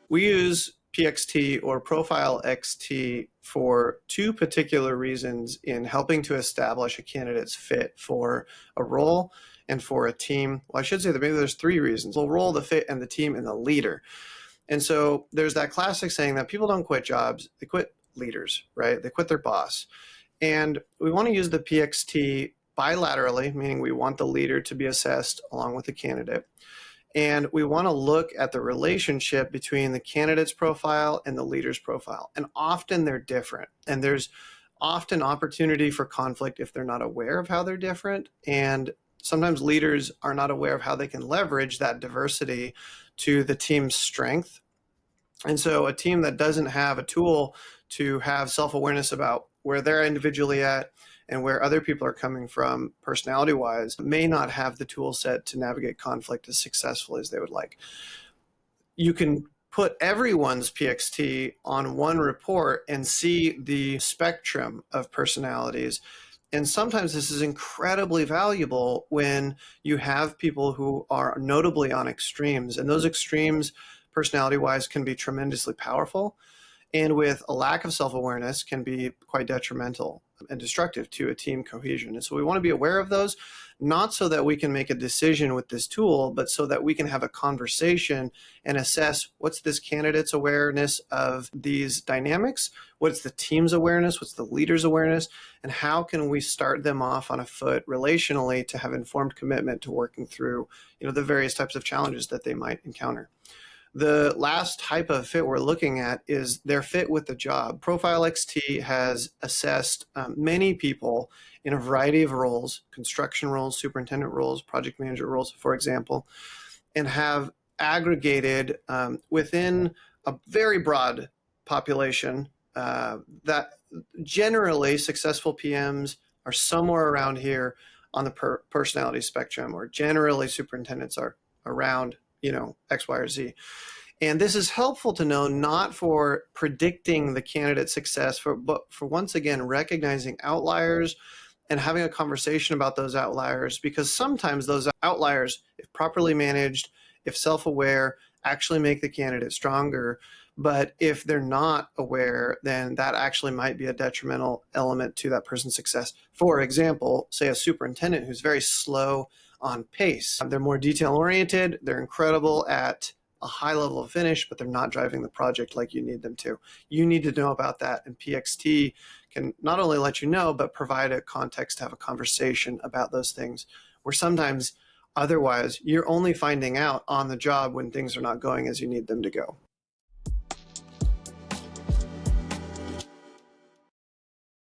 We use PXT or Profile XT for two particular reasons in helping to establish a candidate's fit for a role and for a team. Well, I should say that maybe there's three reasons: the role, the fit, and the team, and the leader. And so there's that classic saying that people don't quit jobs, they quit leaders, right? They quit their boss. And we want to use the PXT bilaterally, meaning we want the leader to be assessed along with the candidate. And we want to look at the relationship between the candidate's profile and the leader's profile. And often they're different. And there's often opportunity for conflict if they're not aware of how they're different. And sometimes leaders are not aware of how they can leverage that diversity to the team's strength. And so a team that doesn't have a tool to have self-awareness about where they're individually at and where other people are coming from personality-wise may not have the tool set to navigate conflict as successfully as they would like. You can put everyone's PXT on one report and see the spectrum of personalities. And sometimes this is incredibly valuable when you have people who are notably on extremes. And those extremes, personality-wise, can be tremendously powerful. And with a lack of self-awareness can be quite detrimental and destructive to a team cohesion. And so we want to be aware of those, not so that we can make a decision with this tool, but so that we can have a conversation and assess what's this candidate's awareness of these dynamics, what's the team's awareness, what's the leader's awareness, and how can we start them off on a foot relationally to have informed commitment to working through, the various types of challenges that they might encounter. The last type of fit we're looking at is their fit with the job. Profile XT has assessed many people in a variety of roles, construction roles, superintendent roles, project manager roles, for example, and have aggregated within a very broad population that generally successful PMs are somewhere around here on the personality spectrum, or generally superintendents are around X, Y, or Z. And this is helpful to know, not for predicting the candidate's success, but for once again recognizing outliers and having a conversation about those outliers, because sometimes those outliers, if properly managed, if self-aware, actually make the candidate stronger. But if they're not aware, then that actually might be a detrimental element to that person's success. For example, say a superintendent who's very slow on pace. They're more detail-oriented, they're incredible at a high level of finish, but they're not driving the project like you need them to. You need to know about that, and PXT can not only let you know, but provide a context to have a conversation about those things, where sometimes otherwise you're only finding out on the job when things are not going as you need them to go.